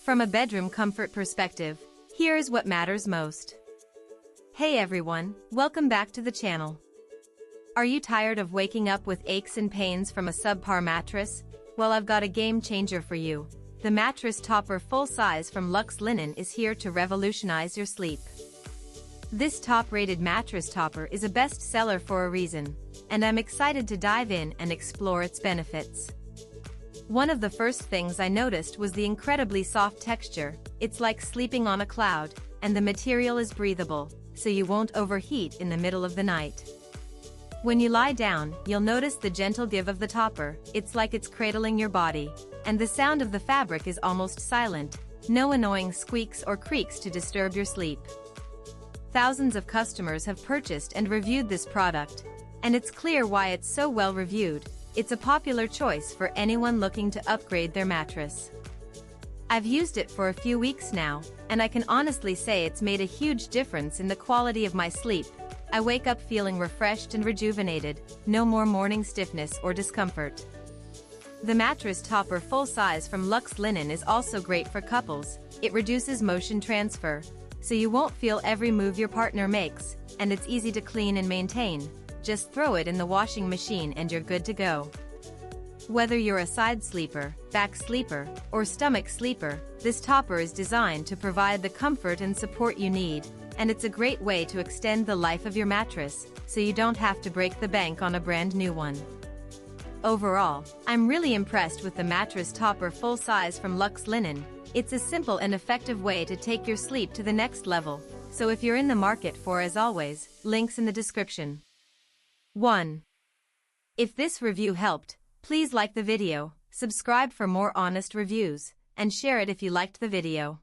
From a bedroom comfort perspective, here's what matters most. Hey everyone, welcome back to the channel. Are you tired of waking up with aches and pains from a subpar mattress? Well, I've got a game changer for you. The Mattress Topper Full Size from Luxe Linen is here to revolutionize your sleep. This top-rated mattress topper is a best-seller for a reason, and I'm excited to dive in and explore its benefits. One of the first things I noticed was the incredibly soft texture. It's like sleeping on a cloud, and the material is breathable, so you won't overheat in the middle of the night. When you lie down, you'll notice the gentle give of the topper. It's like it's cradling your body, and the sound of the fabric is almost silent. No annoying squeaks or creaks to disturb your sleep. Thousands of customers have purchased and reviewed this product, and it's clear why it's so well reviewed. It's a popular choice for anyone looking to upgrade their mattress. I've used it for a few weeks now, and I can honestly say it's made a huge difference in the quality of my sleep. I wake up feeling refreshed and rejuvenated, no more morning stiffness or discomfort. The Mattress Topper Full Size from Luxe Linen is also great for couples. It reduces motion transfer, so you won't feel every move your partner makes, and it's easy to clean and maintain. Just throw it in the washing machine and you're good to go. Whether you're a side sleeper, back sleeper, or stomach sleeper, this topper is designed to provide the comfort and support you need, and it's a great way to extend the life of your mattress, so you don't have to break the bank on a brand new one. Overall, I'm really impressed with the Mattress Topper Full Size from Luxe Linen. It's a simple and effective way to take your sleep to the next level, so if you're in the market for, as always, links in the description. 1. If this review helped, please like the video, subscribe for more honest reviews, and share it if you liked the video.